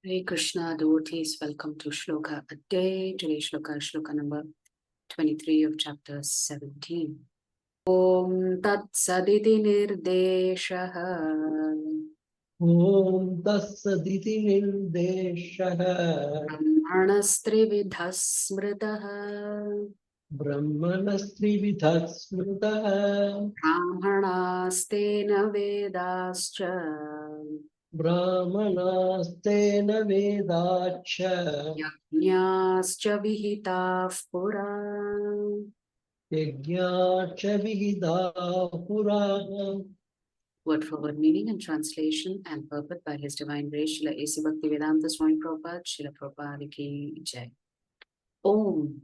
Hare Krishna, devotees, welcome to Shloka a day. Today's Shloka is Shloka number 23 of chapter 17. Om Tat Sat Nirdeshaha Om Tat Sat Nirdeshaha Brahmanastrividha Smritaha Brahmanastrividha Smritaha Brahmanastena Vedascha Brahmanastena Vedacha Yajñascha Vihitah Pura. Yajñacha Vihida Pura. Word for word meaning and translation and purport by His Divine Grace Srila A.C. Bhaktivedanta Swami Prabhupada, Srila Prabhupada Ki Jai. Om.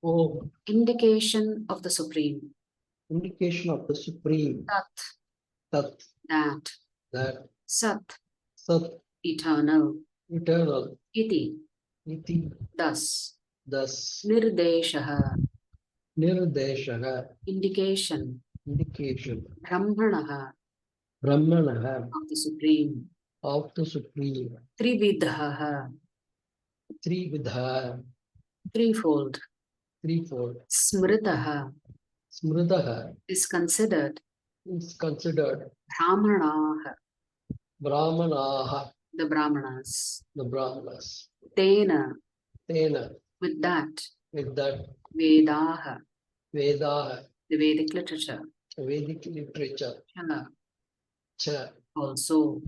Om. Indication of the Supreme. Indication of the Supreme. Tat. Tat. That. Sat. Sat. Eternal. Eternal. Iti. Iti. Thus. Nirdeshaha. Nirdeshaha. Indication. Brahmanaha. Of the Supreme. Trividhaha. Threefold. Smritaha. Is considered. Brahmanaha. The Brahmanas. Tena. With that. Vedaha. The Vedic literature. Cha. Also.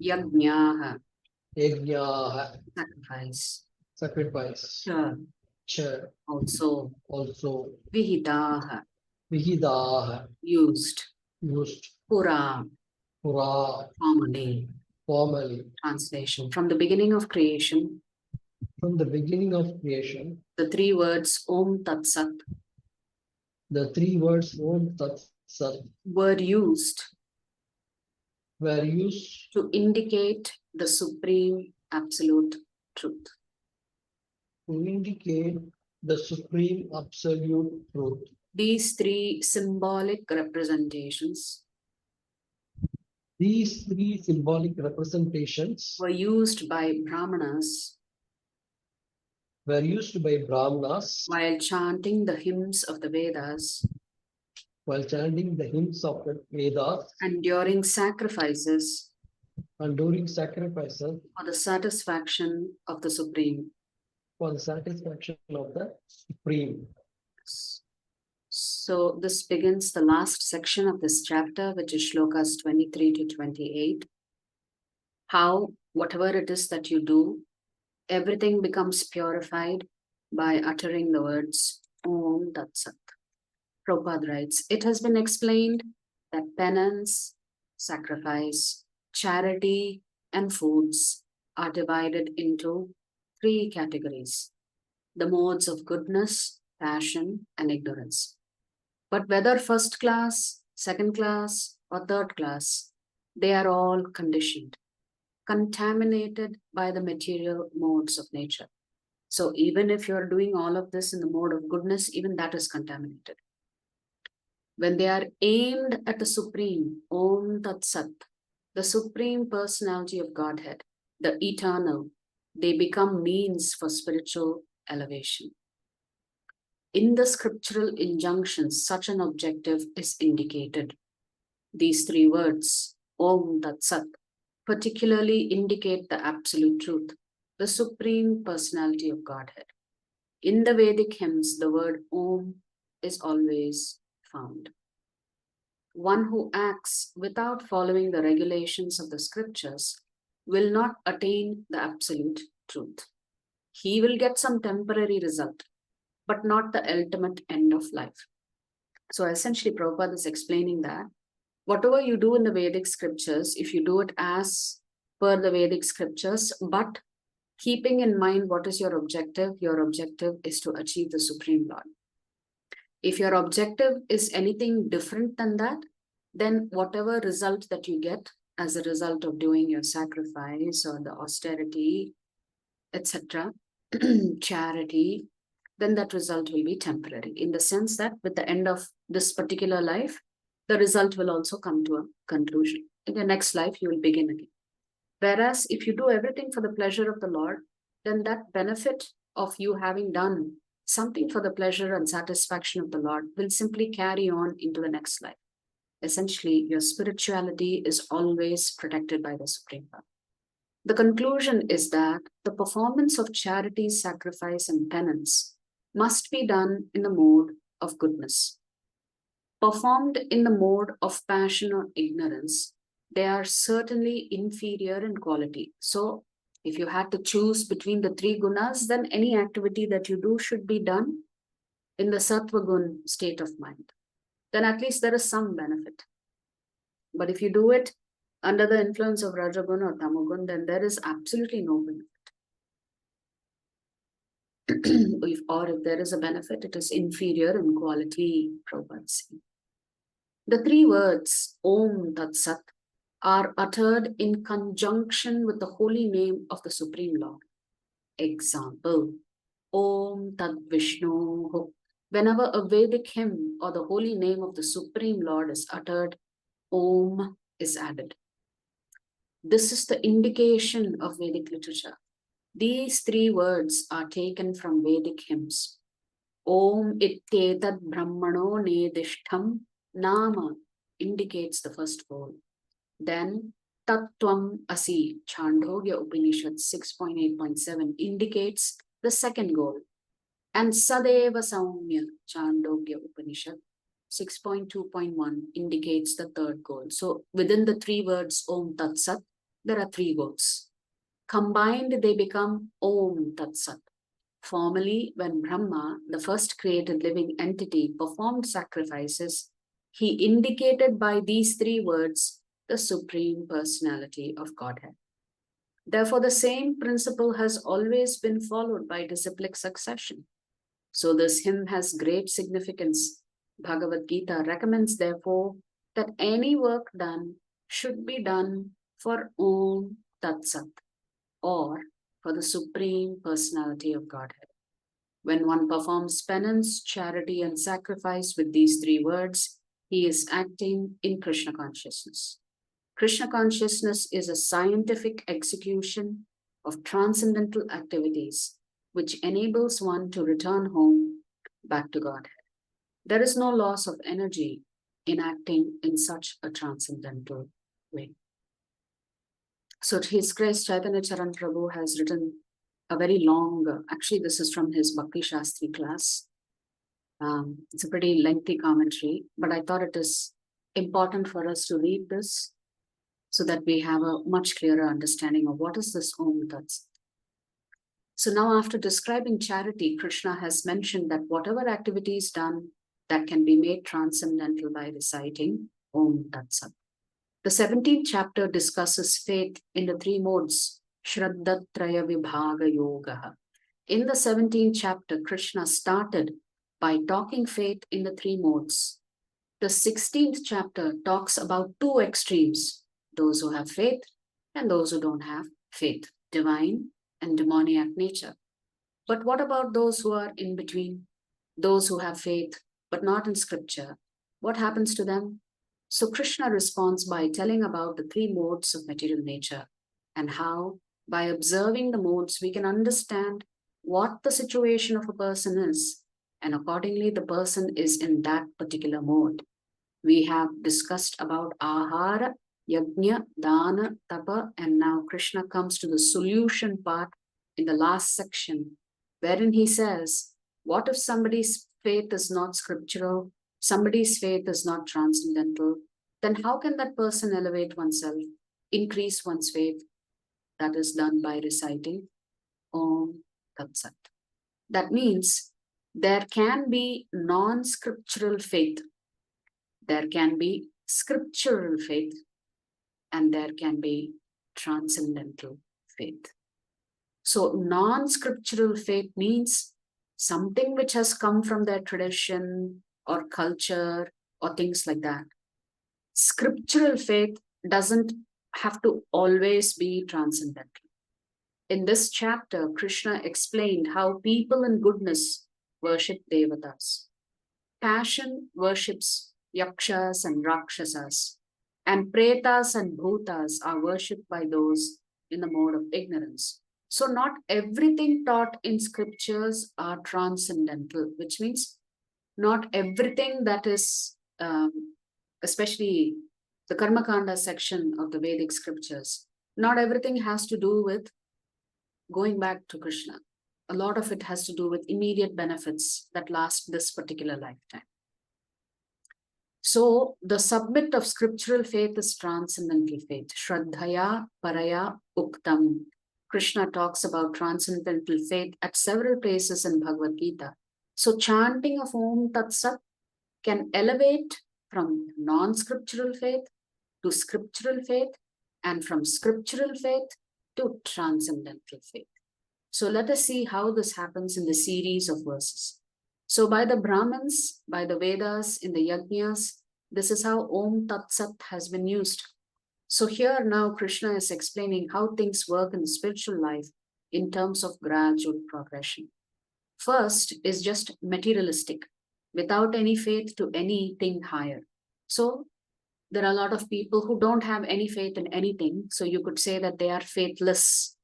Yajñaha. Sacrifice. Cha. Also. Vihitaha. Used. Pura. Formally. Translation. From the beginning of creation. The three words Om Tat Sat. Were used to indicate the supreme absolute truth. These three symbolic representations were used by Brahmanas while chanting the hymns of the Vedas and during sacrifices for the satisfaction of the Supreme. So this begins the last section of this chapter, which is shlokas 23 to 28. How whatever it is that you do, everything becomes purified by uttering the words Om Tat Sat. Prabhupada writes, it has been explained that penance, sacrifice, charity, and foods are divided into three categories: the modes of goodness, passion, and ignorance. But whether first class, second class, or third class, they are all conditioned, contaminated by the material modes of nature. So even if you're doing all of this in the mode of goodness, even that is contaminated. When they are aimed at the Supreme, Om Tat Sat, the Supreme Personality of Godhead, the Eternal, they become means for spiritual elevation. In the scriptural injunctions, such an objective is indicated. These three words, Om Tat Sat, particularly indicate the absolute truth, the Supreme Personality of Godhead. In the Vedic hymns, the word Om is always found. One who acts without following the regulations of the scriptures will not attain the absolute truth. He will get some temporary result, but not the ultimate end of life. So essentially, Prabhupada is explaining that whatever you do in the Vedic scriptures, if you do it as per the Vedic scriptures, but keeping in mind what is your objective is to achieve the Supreme Lord. If your objective is anything different than that, then whatever result that you get as a result of doing your sacrifice or the austerity, etc., charity, then that result will be temporary, in the sense that with the end of this particular life, the result will also come to a conclusion. In the next life, you will begin again. Whereas if you do everything for the pleasure of the Lord, then that benefit of you having done something for the pleasure and satisfaction of the Lord will simply carry on into the next life. Essentially, your spirituality is always protected by the Supreme Power. The conclusion is that the performance of charity, sacrifice, and penance must be done in the mode of goodness. Performed in the mode of passion or ignorance, they are certainly inferior in quality. So, if you had to choose between the three gunas, then any activity that you do should be done in the sattva gun state of mind. Then at least there is some benefit. But if you do it under the influence of Rajagun or Tamagun, then there is absolutely no benefit. Or if there is a benefit, it is inferior in quality, Prabhupada said. The three words, Om Tat Sat, are uttered in conjunction with the holy name of the Supreme Lord. Example, Om Tat Vishnu. Whenever a Vedic hymn or the holy name of the Supreme Lord is uttered, Om is added. This is the indication of Vedic literature. These three words are taken from Vedic hymns. Om Ittetad Brahmano Nedishtham Nama indicates the first goal. Then Tattvam Asi, Chandogya Upanishad 6.8.7 indicates the second goal. And Sadeva Saumya, Chandogya Upanishad 6.2.1 indicates the third goal. So within the three words Om Tat Sat, there are three goals. Combined, they become Om Tat Sat. Formerly, when Brahma, the first created living entity, performed sacrifices, he indicated by these three words the Supreme Personality of Godhead. Therefore, the same principle has always been followed by disciplic succession. So this hymn has great significance. Bhagavad Gita recommends, therefore, that any work done should be done for Om Tat Sat, or for the Supreme Personality of Godhead. When one performs penance, charity, and sacrifice with these three words, he is acting in Krishna consciousness. Krishna consciousness is a scientific execution of transcendental activities which enables one to return home back to Godhead. There is no loss of energy in acting in such a transcendental way. So His Grace Chaitanya Charan Prabhu has written a very long, actually this is from his Bhakti Shastri class. It's a pretty lengthy commentary, but I thought it is important for us to read this so that we have a much clearer understanding of what is this Om Tat Sat. So now after describing charity, Krishna has mentioned that whatever activity is done that can be made transcendental by reciting Om Tat Sat. The 17th chapter discusses faith in the three modes, Shraddhatraya Vibhaga Yoga. In the 17th chapter, Krishna started by talking faith in the three modes. The 16th chapter talks about two extremes, those who have faith and those who don't have faith, divine and demoniac nature. But what about those who are in between? Those who have faith but not in scripture. What happens to them? So Krishna responds by telling about the three modes of material nature and how, by observing the modes, we can understand what the situation of a person is, and accordingly the person is in that particular mode. We have discussed about ahara, yajna, dana, tapa, and now Krishna comes to the solution part in the last section, wherein he says, what if somebody's faith is not scriptural, somebody's faith is not transcendental, then how can that person elevate oneself, increase one's faith? That is done by reciting Om Tat Sat. That means there can be non-scriptural faith, there can be scriptural faith, and there can be transcendental faith. So non-scriptural faith means something which has come from their tradition or culture or things like that. Scriptural faith doesn't have to always be transcendental. In this chapter, Krishna explained how people in goodness worship devatas. Passion worships yakshas and rakshasas, and pretas and bhutas are worshipped by those in the mode of ignorance. So not everything taught in scriptures are transcendental, which means not everything that is, especially the Karma Kanda section of the Vedic scriptures, not everything has to do with going back to Krishna. A lot of it has to do with immediate benefits that last this particular lifetime. So the subject of scriptural faith is transcendental faith. Shraddhaya Paraya Uktam. Krishna talks about transcendental faith at several places in Bhagavad Gita. So chanting of Om Tat Sat can elevate from non-scriptural faith to scriptural faith, and from scriptural faith to transcendental faith. So let us see how this happens in the series of verses. So by the Brahmins, by the Vedas, in the Yajnas, this is how Om Tat Sat has been used. So here now Krishna is explaining how things work in the spiritual life in terms of gradual progression. First is just materialistic, without any faith to anything higher. So there are a lot of people who don't have any faith in anything. So you could say that they are faithless.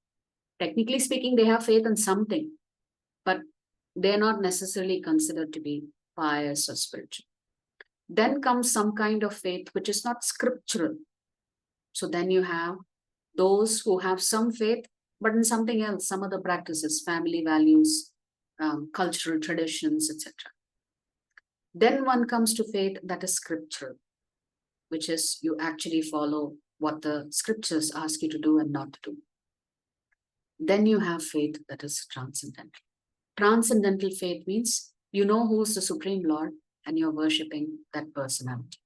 Technically speaking, they have faith in something, but they're not necessarily considered to be pious or spiritual. Then comes some kind of faith which is not scriptural. So then you have those who have some faith, but in something else, some other practices, family values, cultural traditions, etc. Then one comes to faith that is scriptural, which is you actually follow what the scriptures ask you to do and not to do. Then you have faith that is transcendental. Transcendental faith means you know who is the Supreme Lord and you're worshipping that personality.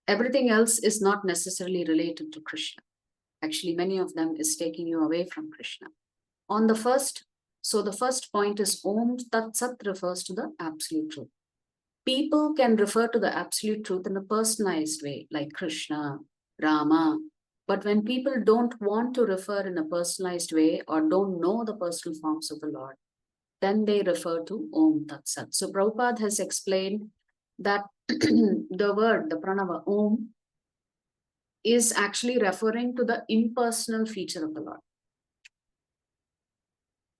Everything else is not necessarily related to Krishna. Actually, many of them is taking you away from Krishna. On the first, so the first point is Om Tat Sat refers to the absolute truth. People can refer to the absolute truth in a personalized way, like Krishna, Rama. But when people don't want to refer in a personalized way or don't know the personal forms of the Lord, then they refer to Om Tat Sat. So Prabhupada has explained that the word, the pranava Om, is actually referring to the impersonal feature of the Lord.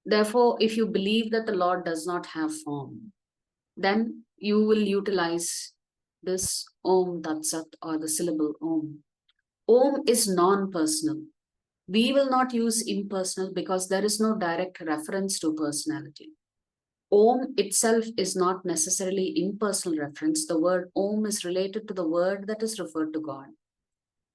Therefore, if you believe that the Lord does not have form, then you will utilize this Om Tat Sat or the syllable Om. Om is non-personal. We will not use impersonal because there is no direct reference to personality. Om itself is not necessarily impersonal reference. The word Om is related to the word that is referred to God.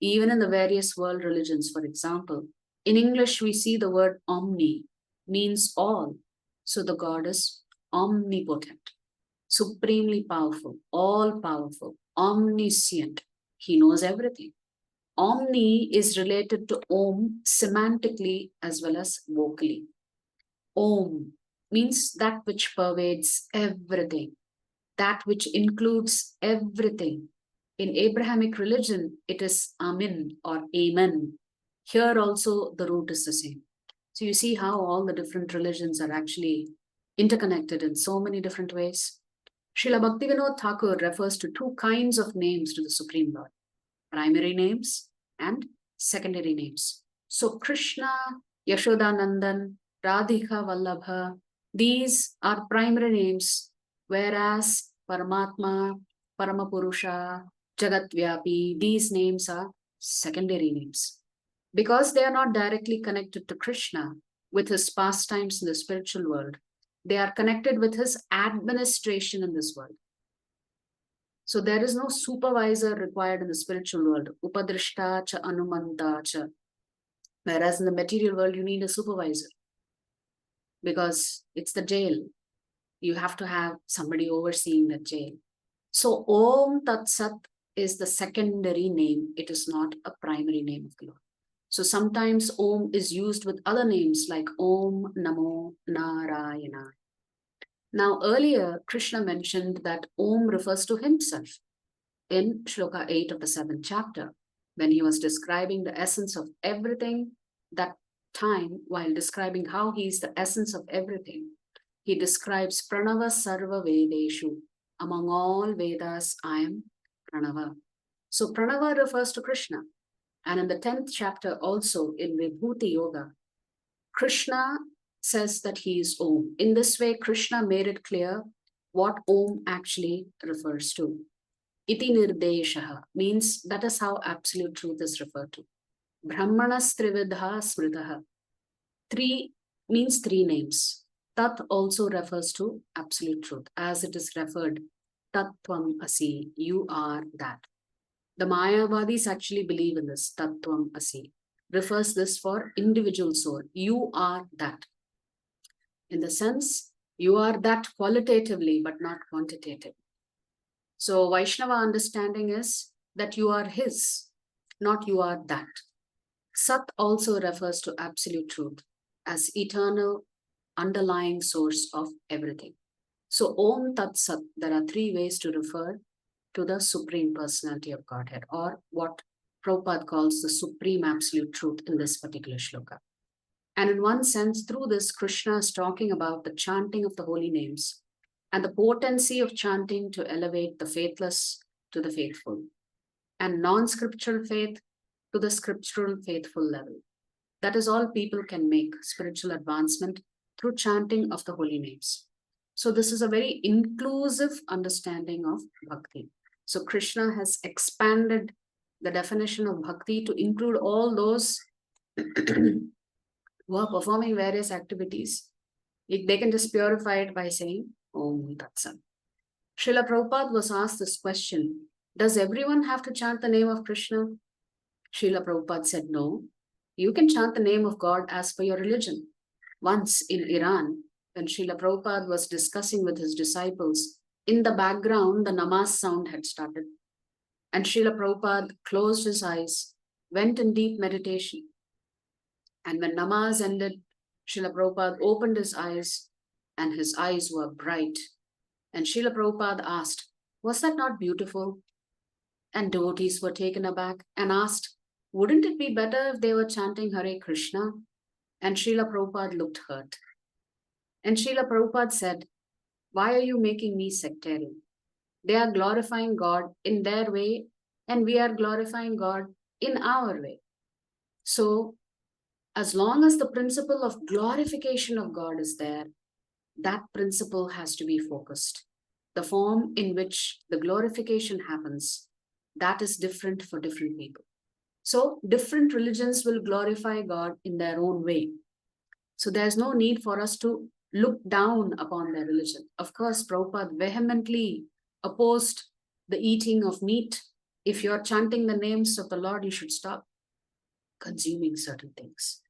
Even in the various world religions, for example, in English we see the word omni, means all. So the God is omnipotent, supremely powerful, all-powerful, omniscient. He knows everything. Omni is related to Om semantically as well as vocally. Om means that which pervades everything, that which includes everything. In Abrahamic religion, it is Amin or Amen. Here also the root is the same. So you see how all the different religions are actually interconnected in so many different ways. Srila Bhaktivinoda Thakur refers to two kinds of names to the Supreme Lord: primary names and secondary names. So Krishna, Yashodanandan, Radhika Vallabha, these are primary names, whereas Paramatma, Paramapurusha, Jagat-Vyapi, these names are secondary names. Because they are not directly connected to Krishna with his pastimes in the spiritual world, they are connected with his administration in this world. So there is no supervisor required in the spiritual world. Upadrishta cha anumanta cha. Whereas in the material world, you need a supervisor because it's the jail. You have to have somebody overseeing the jail. So Om Tat Sat is the secondary name. It is not a primary name of the Lord. So sometimes Om is used with other names like Om Namo Narayana. Now earlier, Krishna mentioned that Om refers to himself in Shloka 8 of the 7th chapter, when he was describing the essence of everything. That time, while describing how he is the essence of everything, he describes Pranava Sarva Vedeshu. Among all Vedas, I am Pranava. So Pranava refers to Krishna. And in the 10th chapter also in Vibhuti Yoga, Krishna says that he is Om. In this way, Krishna made it clear what Om actually refers to. Iti nirdeshaha means that is how absolute truth is referred to. Brahmanas trividha smritaha. Three means three names. Tat also refers to absolute truth, as it is referred, Tat Tvam Asi, you are that. The Mayavadis actually believe in this, Tat Tvam Asi. Refers this for individual soul. You are that. In the sense, you are that qualitatively, but not quantitatively. So Vaishnava understanding is that you are his, not you are that. Sat also refers to absolute truth as eternal underlying source of everything. So Om Tat Sat, there are three ways to refer to the Supreme Personality of Godhead, or what Prabhupada calls the Supreme Absolute Truth in this particular shloka. And in one sense, through this, Krishna is talking about the chanting of the holy names and the potency of chanting to elevate the faithless to the faithful, and non-scriptural faith to the scriptural faithful level. That is all people can make spiritual advancement through chanting of the holy names. So this is a very inclusive understanding of bhakti. So Krishna has expanded the definition of bhakti to include all those who are performing various activities. They can just purify it by saying Om Tat Sat. Srila Prabhupada was asked this question, does everyone have to chant the name of Krishna? Srila Prabhupada said, no. You can chant the name of God as per your religion. Once in Iran, when Srila Prabhupada was discussing with his disciples, in the background, the namaz sound had started. And Srila Prabhupada closed his eyes, went in deep meditation. And when namaz ended, Srila Prabhupada opened his eyes, and his eyes were bright. And Srila Prabhupada asked, was that not beautiful? And devotees were taken aback and asked, wouldn't it be better if they were chanting Hare Krishna? And Srila Prabhupada looked hurt. And Srila Prabhupada said, why are you making me sectarian? They are glorifying God in their way, and we are glorifying God in our way. So, as long as the principle of glorification of God is there, that principle has to be focused. The form in which the glorification happens, that is different for different people. So different religions will glorify God in their own way. So there's no need for us to look down upon their religion. Of course, Prabhupada vehemently opposed the eating of meat. If you're chanting the names of the Lord, you should stop consuming certain things.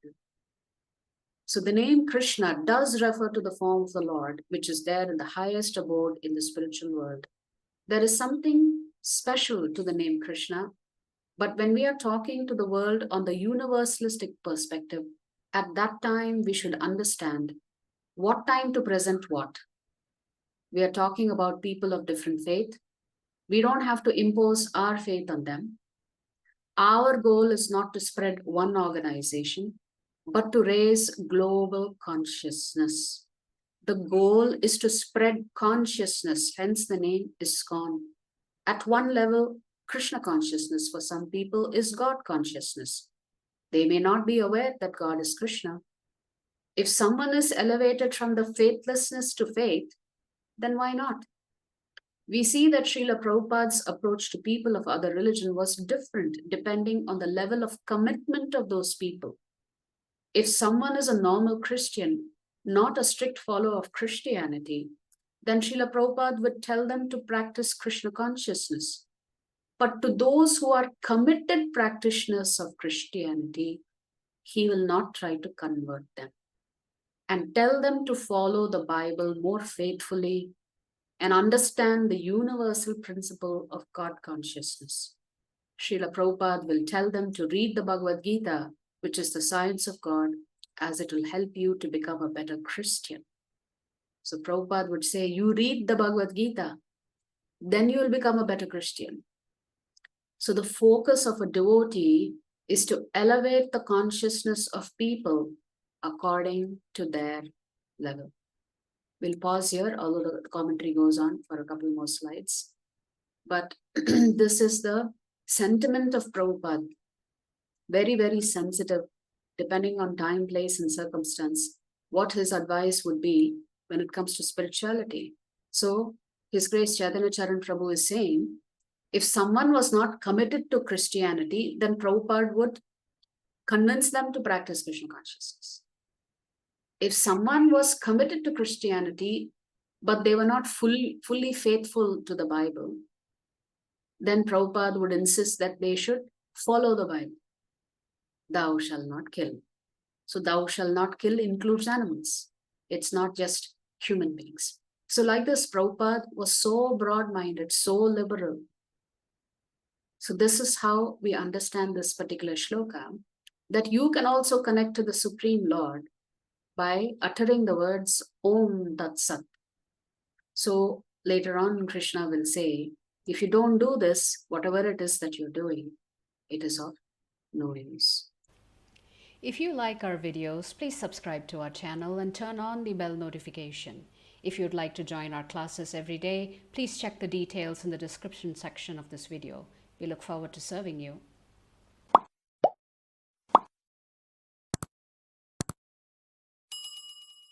So the name Krishna does refer to the form of the Lord, which is there in the highest abode in the spiritual world. There is something special to the name Krishna, but when we are talking to the world on the universalistic perspective, at that time we should understand what time to present what. We are talking about people of different faith. We don't have to impose our faith on them. Our goal is not to spread one organization, but to raise global consciousness. The goal is to spread consciousness, hence the name ISKCON. At one level, Krishna consciousness for some people is God consciousness. They may not be aware that God is Krishna. If someone is elevated from the faithlessness to faith, then why not? We see that Srila Prabhupada's approach to people of other religion was different depending on the level of commitment of those people. If someone is a normal Christian, not a strict follower of Christianity, then Srila Prabhupada would tell them to practice Krishna consciousness. But to those who are committed practitioners of Christianity, he will not try to convert them and tell them to follow the Bible more faithfully and understand the universal principle of God consciousness. Srila Prabhupada will tell them to read the Bhagavad Gita, which is the science of God, as it will help you to become a better Christian. So Prabhupada would say, you read the Bhagavad Gita, then you will become a better Christian. So the focus of a devotee is to elevate the consciousness of people according to their level. We'll pause here, although the commentary goes on for a couple more slides. But this is the sentiment of Prabhupada. very, very sensitive, depending on time, place, and circumstance, what his advice would be when it comes to spirituality. So, His Grace Chaitanya Charan Prabhu is saying, if someone was not committed to Christianity, then Prabhupada would convince them to practice Krishna consciousness. If someone was committed to Christianity, but they were not fully faithful to the Bible, then Prabhupada would insist that they should follow the Bible. Thou shalt not kill. So thou shalt not kill includes animals. It's not just human beings. So like this, Prabhupada was so broad-minded, so liberal. So this is how we understand this particular shloka, that you can also connect to the Supreme Lord by uttering the words Om Tat Sat. So later on, Krishna will say, if you don't do this, whatever it is that you're doing, it is of no use. If you like our videos, please subscribe to our channel and turn on the bell notification. If you'd like to join our classes every day, please check the details in the description section of this video. We look forward to serving you.